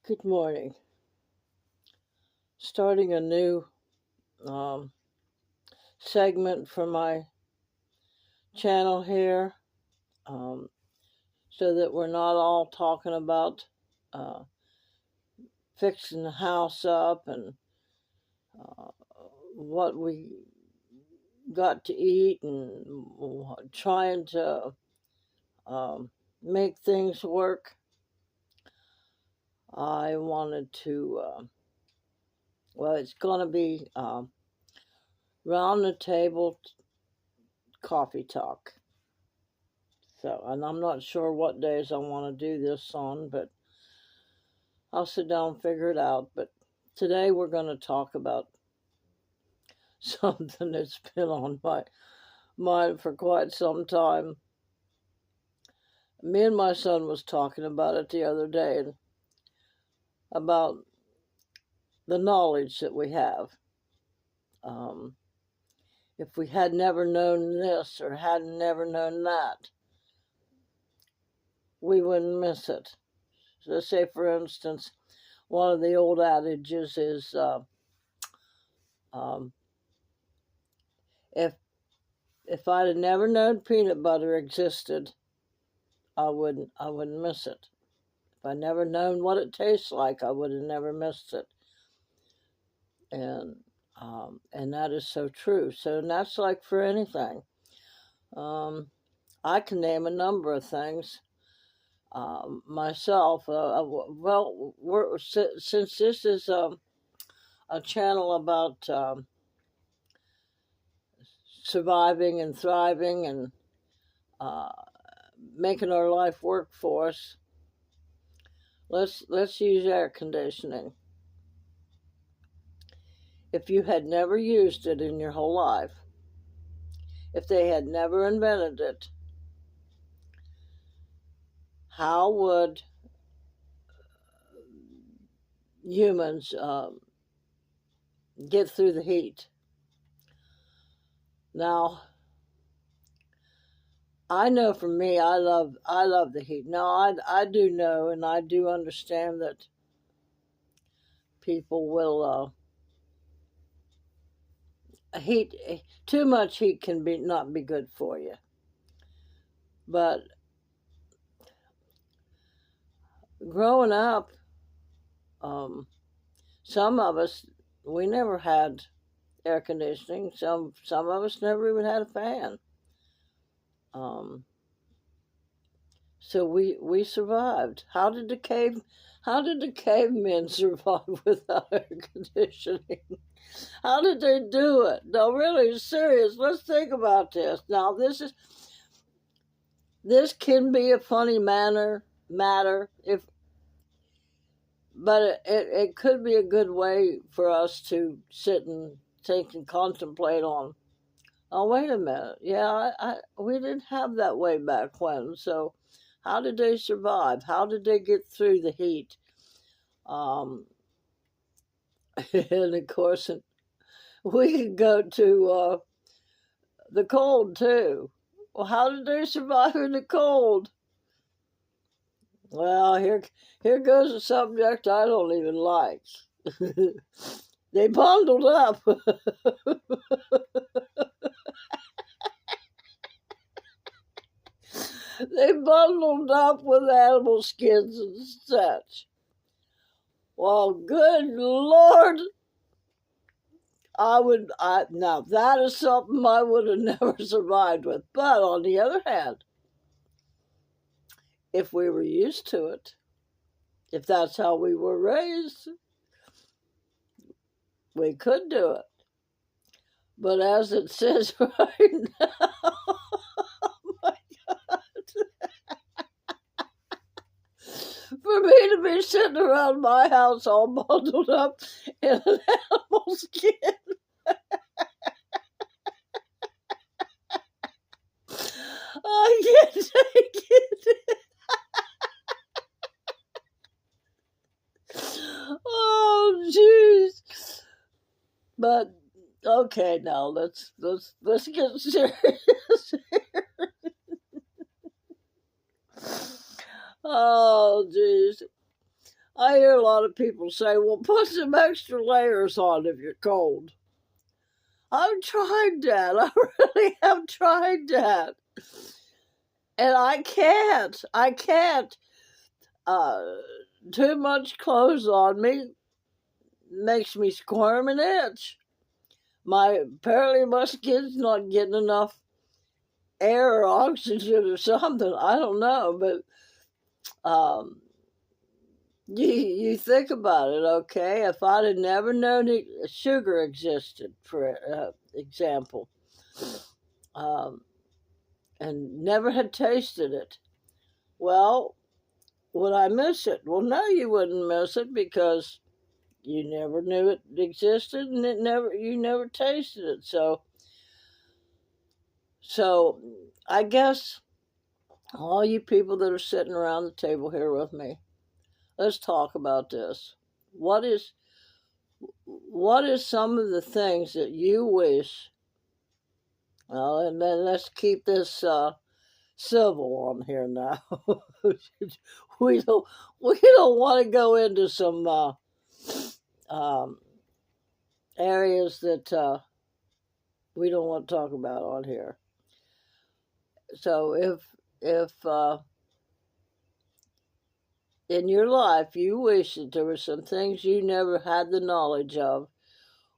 Good morning. Starting a new um, segment for my channel here so that we're not all talking about uh, fixing the house up and uh, what we got to eat and trying to make things work. I wanted to, it's going to be round the table coffee talk. So, and I'm not sure what days I want to do this on, but I'll sit down and figure it out. But today we're going to talk about something that's been on my mind for quite some time. Me and my son was talking about it the other day, and about the knowledge that we have. If we had never known this or had never known that, we wouldn't miss it. So say, for instance, one of the old adages is if I'd have never known peanut butter existed, I wouldn't miss it. If I never known what it tastes like, I would have never missed it. And that is so true. So that's like for anything. I can name a number of things myself. Since this is a channel about surviving and thriving and making our life work for us, let's use air conditioning. If you had never used it in your whole life, if they had never invented it, how would humans get through the heat? Now, I know for me, I love the heat. Now, I do know and I do understand that people will too much heat can not be good for you. But growing up, some of us, we never had air conditioning. Some of us never even had a fan. So we survived. How did the cavemen survive without air conditioning? How did they do it? No, really serious. Let's think about this. Now this can be a funny matter but it could be a good way for us to sit and think and contemplate on. Oh, wait a minute. Yeah, we didn't have that way back when. So how did they survive? How did they get through the heat? And of course, we could go to the cold too. Well, how did they survive in the cold? Well, here goes a subject I don't even like. They bundled up. They bundled up with animal skins and such. Well, good Lord. Now that is something I would have never survived with. But on the other hand, if we were used to it, if that's how we were raised, we could do it. But as it says right now, oh my God, for me to be sitting around my house all bundled up in an animal skin, I can't take it. Oh, jeez. But okay, now let's get serious here. Oh, jeez. I hear a lot of people say, well, put some extra layers on if you're cold. I've tried that. I really have tried that. And I can't. I can't. Too much clothes on me makes me squirm and itch. Apparently my skin's not getting enough air or oxygen or something. I don't know, but you think about it, okay? If I'd have never known sugar existed, for example, and never had tasted it, well, would I miss it? Well, no, you wouldn't miss it because you never knew it existed and you never tasted it. So I guess all you people that are sitting around the table here with me, let's talk about this. What is some of the things that you wish? Well, and then let's keep this civil on here now. we don't want to go into some areas that we don't want to talk about on here. So if in your life you wish that there were some things you never had the knowledge of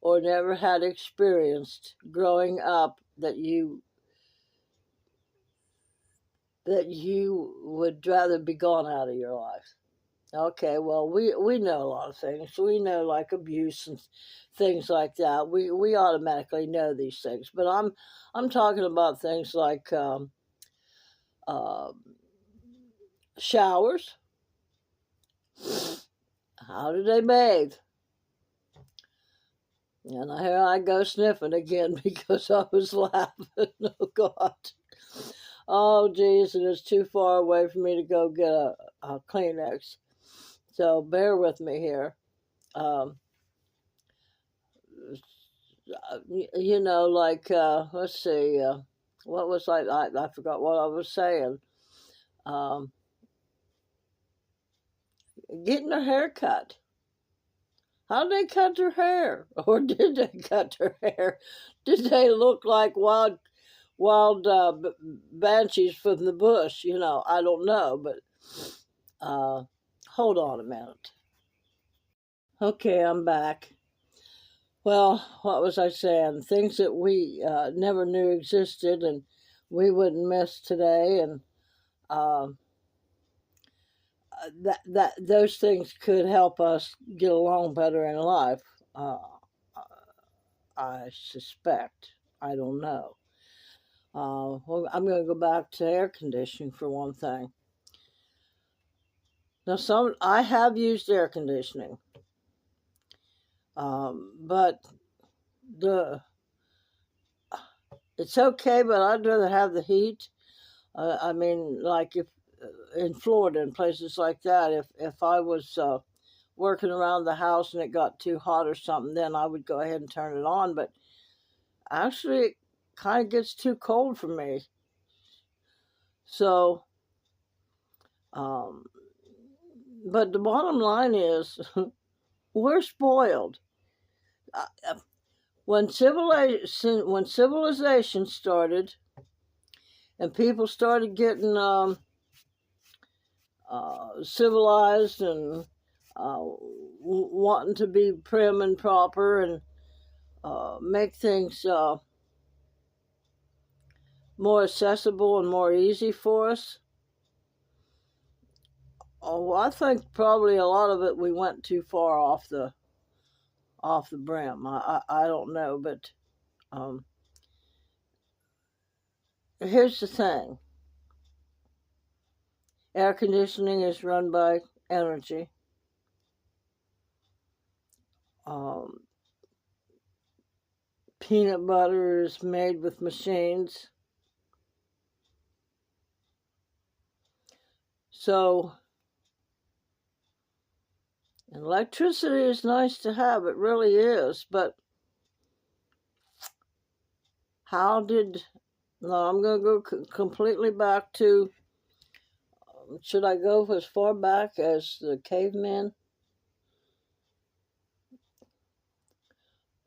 or never had experienced growing up that you would rather be gone out of your life. Okay, well, we know a lot of things. We know like abuse and things like that. We automatically know these things. But I'm talking about things like showers. How do they bathe? And here I go sniffing again because I was laughing. Oh, God. Oh, geez, and it's too far away for me to go get a Kleenex. So bear with me here. You know, like, let's see, what was I forgot what I was saying. Getting a haircut. How did they cut their hair? Or did they cut their hair? Did they look like wild banshees from the bush? You know, I don't know, but hold on a minute. Okay, I'm back. Well, what was I saying? Things that we never knew existed and we wouldn't miss today, and those things could help us get along better in life. I suspect. I don't know. Well, I'm going to go back to air conditioning for one thing. Now, I have used air conditioning, but it's okay. But I'd rather have the heat. I mean, like if in Florida and places like that, if I was working around the house and it got too hot or something, then I would go ahead and turn it on. But actually, it kind of gets too cold for me. So, but the bottom line is, we're spoiled. When civilization started, and people started getting civilized and wanting to be prim and proper and make things more accessible and more easy for us. Oh, I think probably a lot of it we went too far off the brim. I don't know, but here's the thing. Air conditioning is run by energy. Peanut butter is made with machines. So electricity is nice to have, it really is, but how did... No, I'm going to go completely back to... should I go as far back as the cavemen?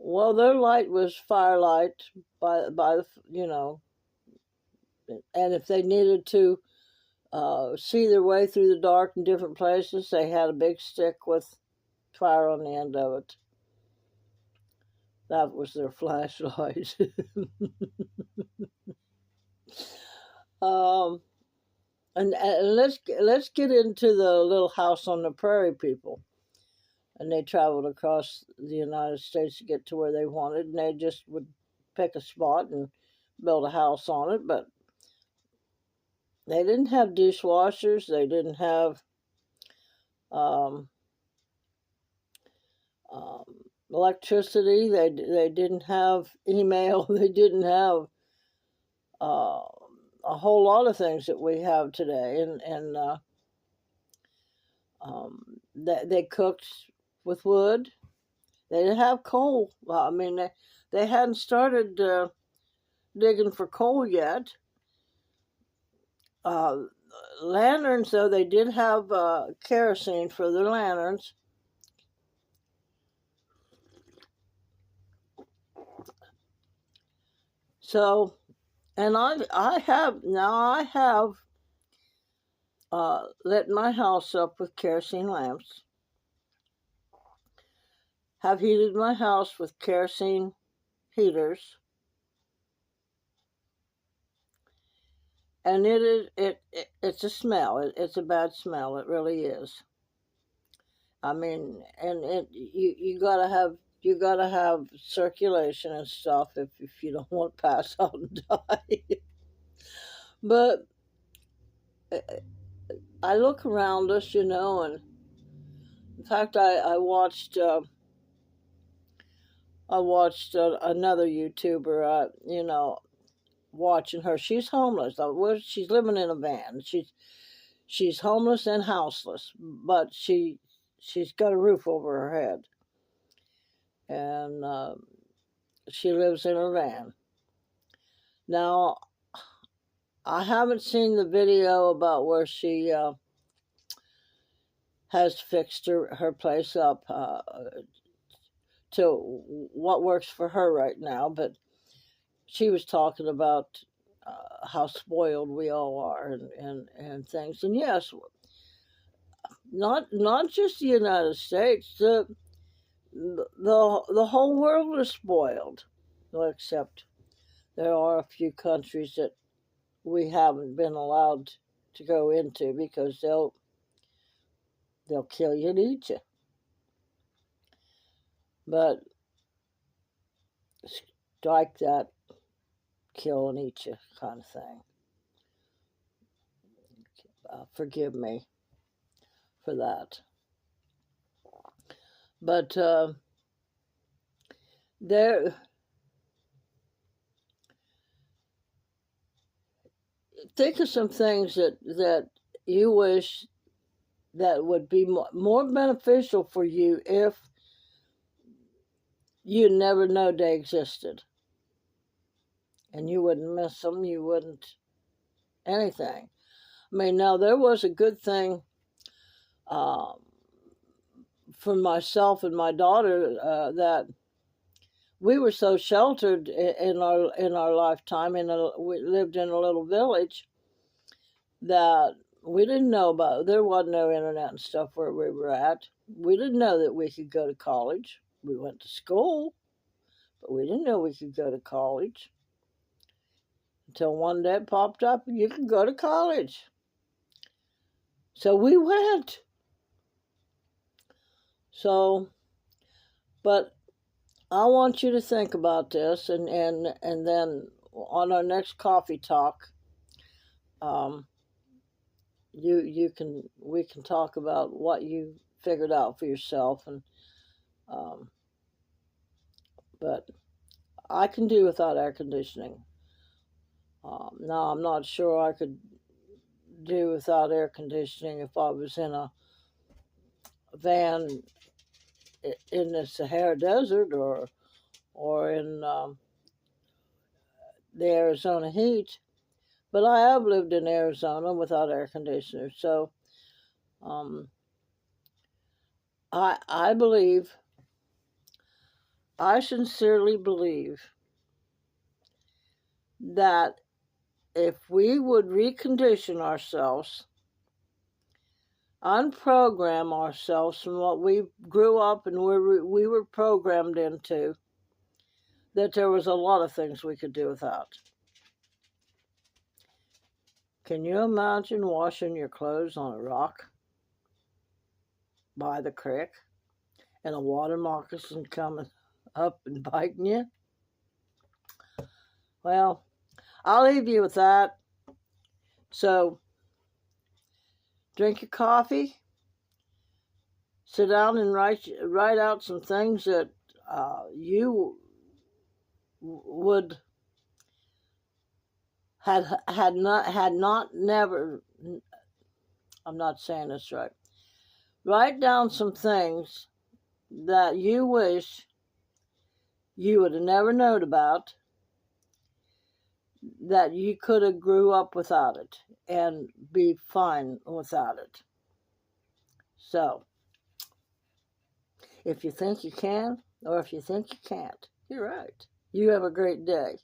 Well, their light was firelight by the, you know, and if they needed to see their way through the dark in different places, they had a big stick with fire on the end of it. That was their flashlight. um, and let's get into the little house on the prairie people. And they traveled across the United States to get to where they wanted, and they just would pick a spot and build a house on it. But they didn't have dishwashers. They didn't have um, um, electricity. They didn't have email. They didn't have uh, a whole lot of things that we have today. And they cooked with wood. They didn't have coal. Well, I mean, they hadn't started digging for coal yet. Uh, Lanterns, though, they did have kerosene for their lanterns. So, and I have lit my house up with kerosene lamps. Have heated my house with kerosene heaters, and it's a smell. It's a bad smell. It really is. I mean, and you gotta have circulation and stuff if you don't want to pass out and die. But I look around us, you know, and in fact, I watched another YouTuber, you know, watching her. She's homeless. She's living in a van. She's homeless and houseless, but she's got a roof over her head, and she lives in a van. Now, I haven't seen the video about where she has fixed her place up to what works for her right now, but she was talking about how spoiled we all are and things. And yes, not just the United States, the whole world is spoiled. Well, except there are a few countries that we haven't been allowed to go into because they'll kill you and eat you. But strike that kill and eat you kind of thing. Forgive me for that. But there, think of some things that you wish that would be more beneficial for you if you never know they existed. And you wouldn't miss them, you wouldn't anything. I mean, now there was a good thing um, for myself and my daughter that we were so sheltered in our lifetime. We lived in a little village that we didn't know about. There was no internet and stuff where we were at. We didn't know that we could go to college. We went to school, but we didn't know we could go to college until one day it popped up and you could go to college. So we went. So, but I want you to think about this, and then on our next coffee talk, we can talk about what you figured out for yourself, and but I can do without air conditioning. Now I'm not sure I could do without air conditioning if I was in a van in the Sahara Desert or in the Arizona heat. But I have lived in Arizona without air conditioner, so I believe I sincerely believe that if we would recondition ourselves, unprogram ourselves from what we grew up and we were programmed into, that there was a lot of things we could do without. Can you imagine washing your clothes on a rock by the creek and a water moccasin coming up and biting you? Well, I'll leave you with that. So, drink your coffee, sit down and write out some things that you would had not never. I'm not saying this right. Write down some things that you wish you would have never known about, that you could have grew up without it and be fine without it. So, if you think you can, or if you think you can't, you're right. You have a great day.